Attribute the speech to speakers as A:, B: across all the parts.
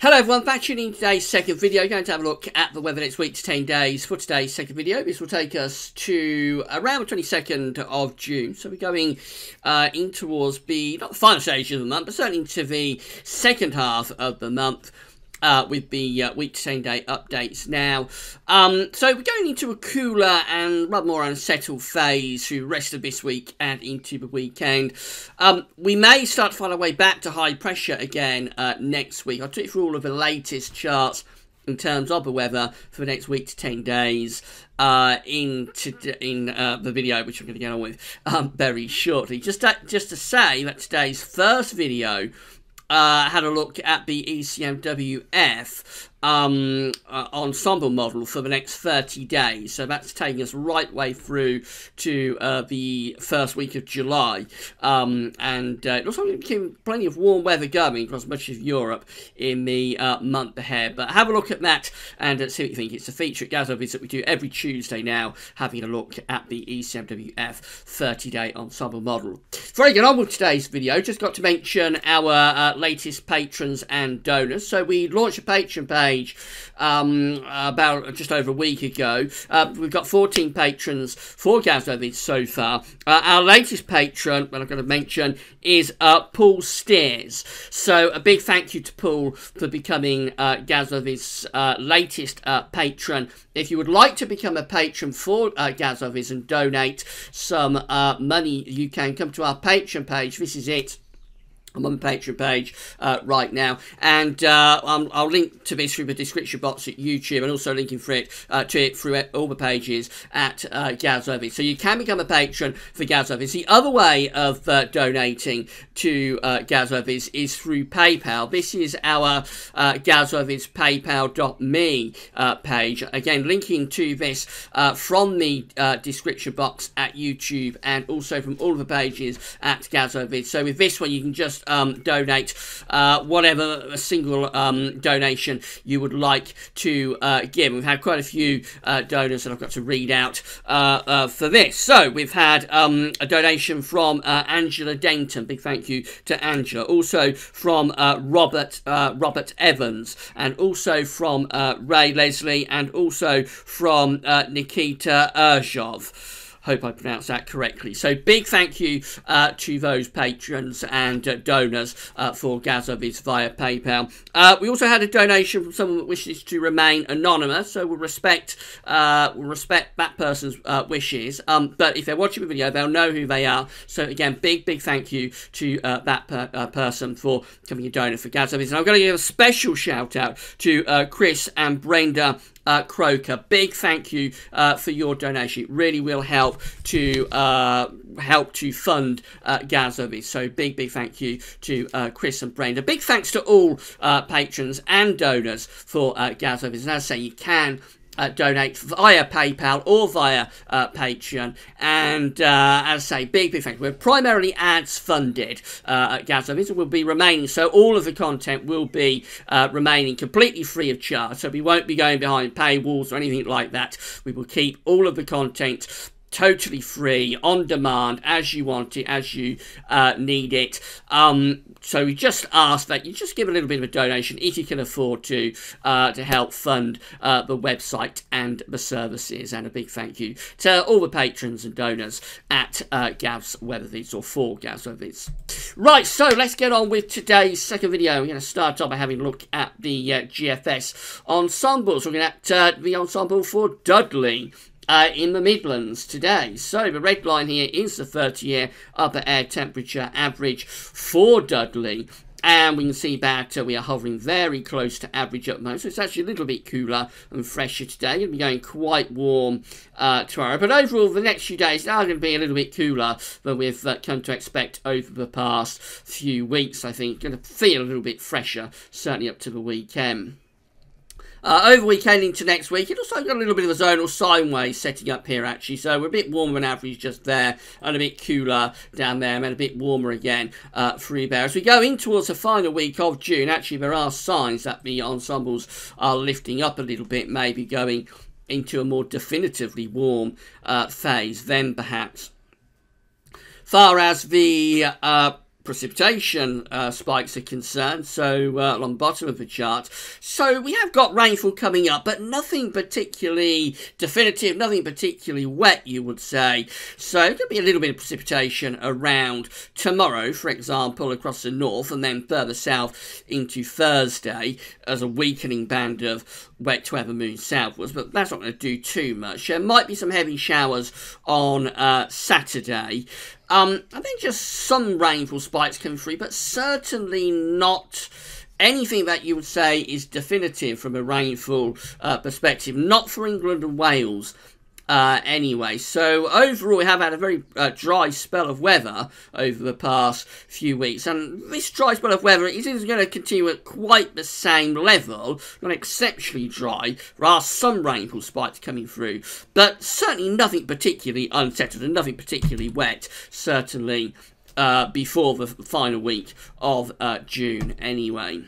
A: Hello everyone, back tuning in today's second video. Going to have a look at the weather next week to 10 days for today's second video. This will take us to around the 22nd of June. So we're going in towards the, not the final stage of the month, but certainly into the second half of the month. With the week to 10 day updates now. So we're going into a cooler and rather more unsettled phase through the rest of this week and into the weekend. We may start to find our way back to high pressure again next week. I'll take you through all of the latest charts in terms of the weather for the next week to 10 days in the video, which I'm going to get on with very shortly. Just to say that today's first video had a look at the ECMWF ensemble model for the next 30 days. So that's taking us right way through to the first week of July. And it looks like we're keeping plenty of warm weather going across much of Europe in the month ahead. But have a look at that and see what you think. It's a feature at Azores that we do every Tuesday now, having a look at the ECMWF 30-day ensemble model. Before I get on with today's video, just got to mention our latest patrons and donors. So we launched a Patreon page about just over a week ago. We've got 14 patrons for Azores so far. Our latest patron, that I'm going to mention, is Paul Steers. So a big thank you to Paul for becoming Azores' latest patron. If you would like to become a patron for Azores and donate some money, you can come to our Patreon page. This is it. I'm on the Patreon page right now, and I'll link to this through the description box at YouTube, and also linking for it through all the pages at Azores. So you can become a patron for Azores. The other way of donating to Azores is through PayPal. This is our Azores PayPal.me page. Again, linking to this from the description box at YouTube, and also from all of the pages at Azores. So with this one, you can just donate whatever a single donation you would like to give. We've had quite a few donors that I've got to read out for this. So we've had a donation from Angela Denton. Big thank you to Angela. Also from Robert Evans, and also from Ray Leslie, and also from Nikita Urzhov. Hope I pronounced that correctly. So big thank you to those patrons and donors for Azores via PayPal. We also had a donation from someone that wishes to remain anonymous, so we'll respect that person's wishes. But if they're watching the video, they'll know who they are. So again, big thank you to that person for becoming a donor for Azores. And I'm going to give a special shout out to Chris and Brenda Croker. Big thank you for your donation. It really will help to fund Azores. So big thank you to Chris and Brenda. Big thanks to all patrons and donors for Azores. And as I say, you can donate via PayPal or via Patreon, and as I say, big thank you. We're primarily ads funded at Azores, and will be remaining, so all of the content will be remaining completely free of charge, so we won't be going behind paywalls or anything like that. We will keep all of the content totally free, on demand, as you want it, as you need it. So we just ask that you just give a little bit of a donation if you can afford to help fund the website and the services. And a big thank you to all the patrons and donors at Azores, or for Azores. Right, so let's get on with today's second video. We're going to start off by having a look at the GFS ensembles. We're going at the ensemble for Dudley in the Midlands today. So the red line here is the 30-year upper air temperature average for Dudley, and we can see that we are hovering very close to average at the moment. So it's actually a little bit cooler and fresher today. Going to be going quite warm tomorrow, but overall the next few days are going to be a little bit cooler than we've come to expect over the past few weeks. I think going to feel a little bit fresher, certainly up to the weekend. Over weekend into next week, it also got a little bit of a zonal sine wave setting up here, actually. So we're a bit warmer than average just there, and a bit cooler down there, and a bit warmer again through there. As we go in towards the final week of June, actually, there are signs that the ensembles are lifting up a little bit, maybe going into a more definitively warm phase then, perhaps. Far as the precipitation spikes are concerned, so along the bottom of the chart. So we have got rainfall coming up, but nothing particularly definitive, nothing particularly wet, you would say. So there could be a little bit of precipitation around tomorrow, for example, across the north, and then further south into Thursday as a weakening band of wet weather moves southwards, but that's not going to do too much. There might be some heavy showers on Saturday. And then just some rainfall spikes coming through, but certainly not anything that you would say is definitive from a rainfall perspective. Not for England and Wales. Anyway, so overall we have had a very dry spell of weather over the past few weeks, and this dry spell of weather isn't going to continue at quite the same level. Not exceptionally dry. There are some rainfall spikes coming through, but certainly nothing particularly unsettled and nothing particularly wet, certainly before the final week of June anyway.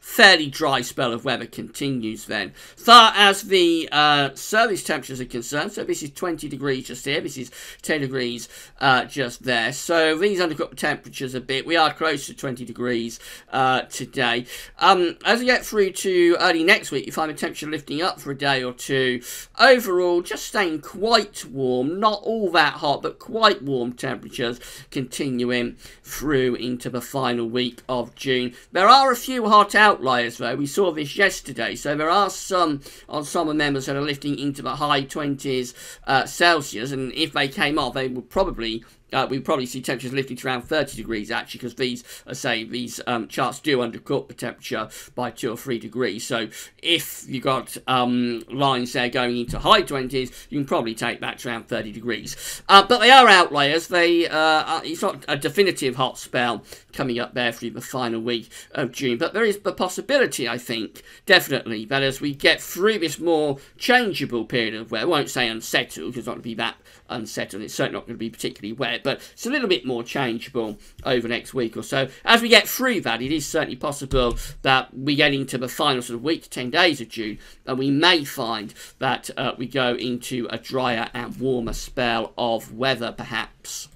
A: Fairly dry spell of weather continues then. Far as the surface temperatures are concerned, so this is 20 degrees just here, this is 10 degrees just there. So these undercut the temperatures a bit. We are close to 20 degrees today. As we get through to early next week, you find the temperature lifting up for a day or two. Overall, just staying quite warm, not all that hot, but quite warm temperatures continuing through into the final week of June. There are a few hot outliers though. We saw this yesterday, so there are some on summer members that are lifting into the high 20s Celsius, and if they came off, they would probably we'd probably see temperatures lifting to around 30 degrees actually, because these, these charts do undercut the temperature by 2 or 3 degrees. So if you got lines there going into high 20s, you can probably take that to around 30 degrees. But they are outliers. They it's not a definitive hot spell coming up there through the final week of June. But there is the possibility, I think, definitely, that as we get through this more changeable period of weather, I won't say unsettled, because it's not going to be that unsettled, it's certainly not going to be particularly wet, but it's a little bit more changeable over the next week or so. As we get through that, it is certainly possible that we get into the final sort of week to 10 days of June, and we may find that we go into a drier and warmer spell of weather, perhaps.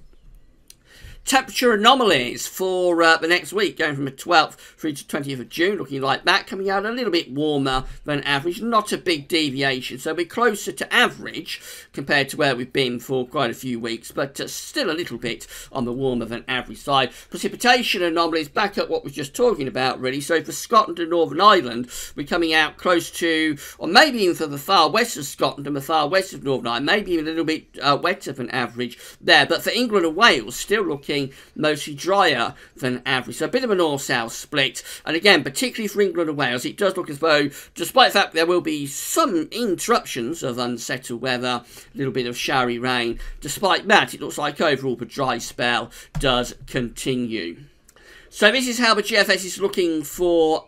A: Temperature anomalies for the next week, going from the 12th through to 20th of June, looking like that, coming out a little bit warmer than average, not a big deviation, so we're closer to average compared to where we've been for quite a few weeks, but still a little bit on the warmer than average side. Precipitation anomalies back up what we were just talking about, really. So for Scotland and Northern Ireland, we're coming out close to, or maybe even for the far west of Scotland and the far west of Northern Ireland, maybe even a little bit wetter than average there, but for England and Wales, still looking mostly drier than average. So a bit of a north-south split. And again, particularly for England and Wales, it does look as though, despite the fact there will be some interruptions of unsettled weather, a little bit of showery rain, despite that, it looks like overall the dry spell does continue. So this is how the GFS is looking for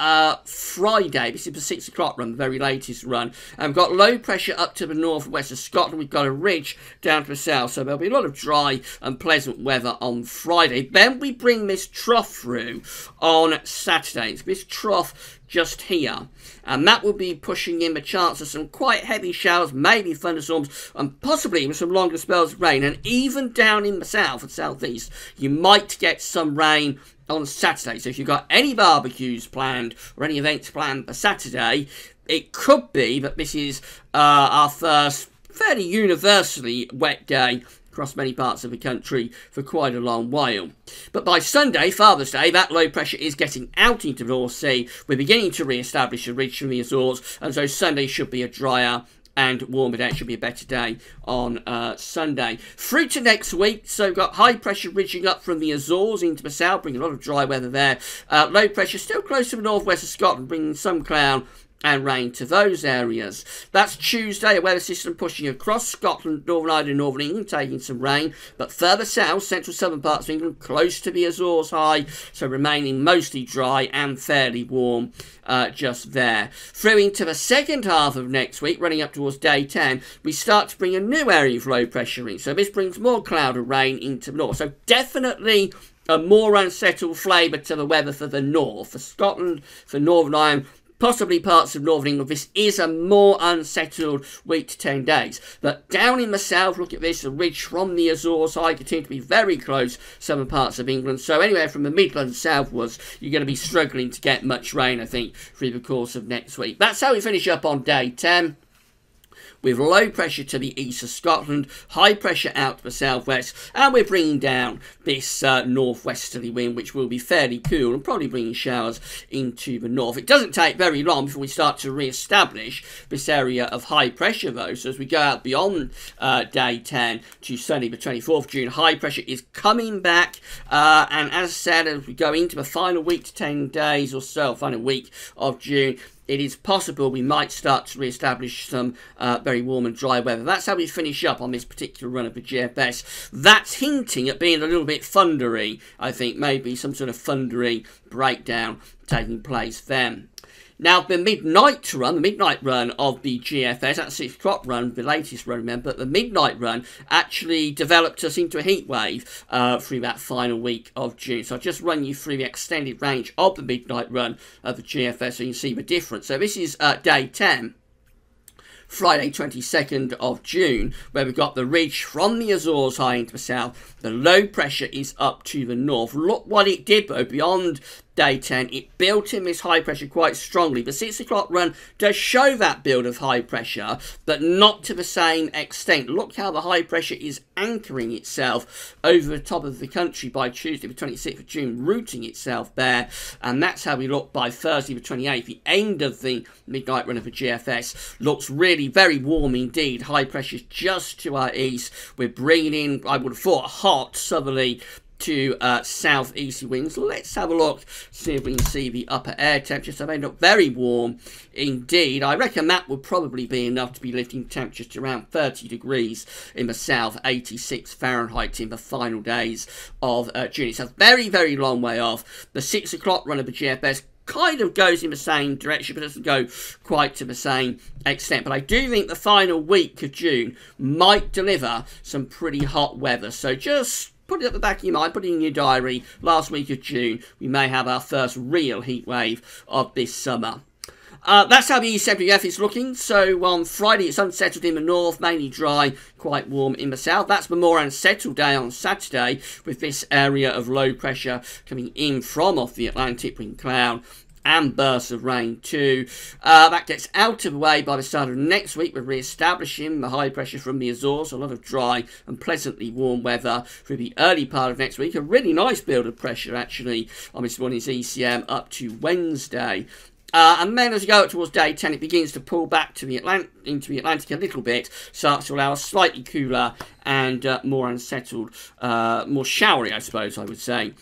A: Friday. This is the 6 o'clock run, the very latest run. And we've got low pressure up to the north and west of Scotland. We've got a ridge down to the south. So there'll be a lot of dry and pleasant weather on Friday. Then we bring this trough through on Saturday. It's this trough just here, and that will be pushing in the chance of some quite heavy showers, maybe thunderstorms, and possibly even some longer spells of rain. And even down in the south and southeast, you might get some rain on Saturday. So if you've got any barbecues planned or any events planned for Saturday, it could be that this is our first fairly universally wet day across many parts of the country for quite a long while. But by Sunday, Father's Day, that low pressure is getting out into the North Sea. We're beginning to re-establish a ridge from the Azores, and so Sunday should be a drier and warmer day. It should be a better day on Sunday. Through to next week, so we've got high pressure ridging up from the Azores into the south, bringing a lot of dry weather there. Low pressure still close to the northwest of Scotland, bringing some cloud and rain to those areas. That's Tuesday, a weather system pushing across Scotland, Northern Ireland and Northern England, taking some rain, but further south, central southern parts of England, close to the Azores High, so remaining mostly dry and fairly warm just there. Through into the second half of next week, running up towards day 10, we start to bring a new area of low pressure in, so this brings more cloud and rain into the north, so definitely a more unsettled flavour to the weather for the north. For Scotland, for Northern Ireland, possibly parts of northern England, this is a more unsettled week to 10 days. But down in the south, look at this, the ridge from the Azores High continue to be very close to southern parts of England. So anywhere from the Midlands southwards, you're going to be struggling to get much rain, I think, through the course of next week. That's how we finish up on day 10. With low pressure to the east of Scotland, high pressure out to the southwest, and we're bringing down this northwesterly wind, which will be fairly cool and probably bringing showers into the north. It doesn't take very long before we start to re-establish this area of high pressure, though. So as we go out beyond day 10 to Sunday, the 24th of June, high pressure is coming back, and as I said, as we go into the final week to 10 days or so, final week of June, it is possible we might start to re-establish some very warm and dry weather. That's how we finish up on this particular run of the GFS. That's hinting at being a little bit thundery, I think. Maybe some sort of thundery breakdown taking place then. Now, the midnight run of the GFS, that 6 o'clock run, the latest run, remember, the midnight run actually developed us into a heat wave through that final week of June. So I'll just run you through the extended range of the midnight run of the GFS so you can see the difference. So this is day 10. Friday 22nd of June, where we've got the ridge from the Azores High into the south. The low pressure is up to the north. Look what it did, though, beyond day 10. It built in this high pressure quite strongly. The 6 o'clock run does show that build of high pressure, but not to the same extent. Look how the high pressure is anchoring itself over the top of the country by Tuesday, the 26th of June, rooting itself there. And that's how we look by Thursday, the 28th. The end of the midnight run of the GFS looks really very warm indeed. High pressure just to our east. We're bringing in, I would have thought, hot southerly to southeasterly winds. Let's have a look, see if we can see the upper air temperatures. So they look very warm indeed. I reckon that would probably be enough to be lifting temperatures to around 30 degrees in the south, 86 Fahrenheit in the final days of June. It's a very, very long way off. The 6 o'clock run of the GFS kind of goes in the same direction, but doesn't go quite to the same extent. But I do think the final week of June might deliver some pretty hot weather. So just put it at the back of your mind, put it in your diary. Last week of June, we may have our first real heat wave of this summer. That's how the ECWF is looking. So on Friday, it's unsettled in the north, mainly dry, quite warm in the south. That's the more unsettled day on Saturday, with this area of low pressure coming in from off the Atlantic, bringing cloud and bursts of rain too. That gets out of the way by the start of next week. We're re-establishing the high pressure from the Azores. A lot of dry and pleasantly warm weather through the early part of next week. A really nice build of pressure actually on this morning's ECM up to Wednesday. And then as we go up towards day 10, it begins to pull back to the into the Atlantic a little bit, starts to allow a slightly cooler and more unsettled, more showery, I suppose I would say,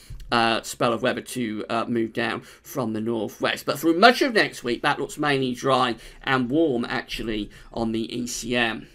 A: spell of weather to move down from the northwest. But through much of next week, that looks mainly dry and warm, actually, on the ECM.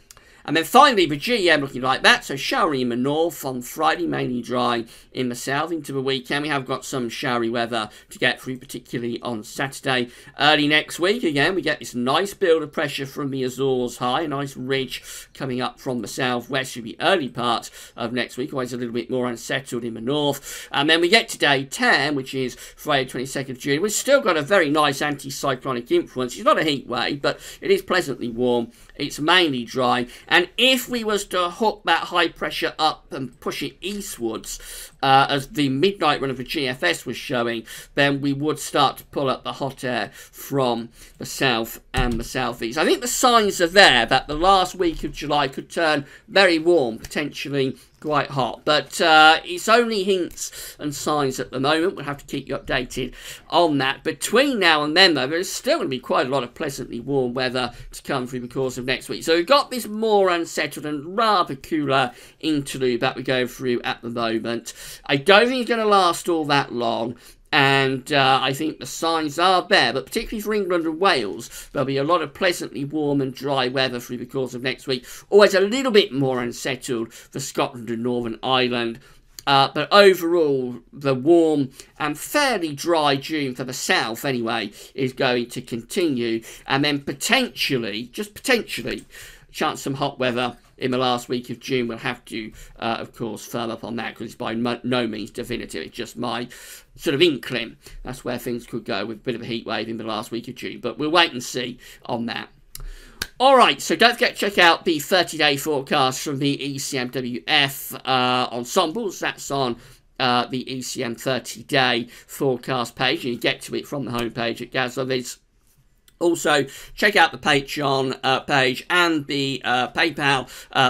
A: And then finally, the GEM looking like that. So showery in the north on Friday, mainly dry in the south. Into the weekend, we have got some showery weather to get through, particularly on Saturday. Early next week, again, we get this nice build of pressure from the Azores High. A nice ridge coming up from the southwest through the early part of next week. Always a little bit more unsettled in the north. And then we get to day 10, which is Friday, 22nd of June. We've still got a very nice anticyclonic influence. It's not a heat wave, but it is pleasantly warm. It's mainly dry. And if we was to hook that high pressure up and push it eastwards, as the midnight run of the GFS was showing, then we would start to pull up the hot air from the south and the southeast. I think the signs are there that the last week of July could turn very warm, potentially quite hot, but it's only hints and signs at the moment. We'll have to keep you updated on that. Between now and then, though, there's still going to be quite a lot of pleasantly warm weather to come through the course of next week. So we've got this more unsettled and rather cooler interlude that we go through at the moment. I don't think it's going to last all that long. And I think the signs are there, but particularly for England and Wales, there'll be a lot of pleasantly warm and dry weather through the course of next week. Always a little bit more unsettled for Scotland and Northern Ireland. But overall, the warm and fairly dry June for the south, anyway, is going to continue. And then potentially, just potentially, chance some hot weather in the last week of June. We'll have to, of course, firm up on that because it's by no means definitive. It's just my sort of inkling. That's where things could go with a bit of a heat wave in the last week of June. But we'll wait and see on that. Alright, so don't forget to check out the 30-day forecast from the ECMWF ensembles. That's on the ECM 30-day forecast page. You can get to it from the homepage at Azores. Also, check out the Patreon page and the PayPal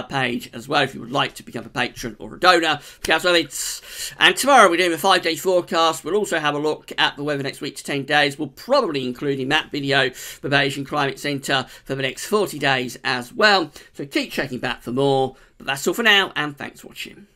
A: page as well if you would like to become a patron or a donor. And tomorrow we're doing a 5-day forecast. We'll also have a look at the weather next week to 10 days. We'll probably include in that video the Bayesian Climate Centre for the next 40 days as well. So keep checking back for more. But that's all for now, and thanks for watching.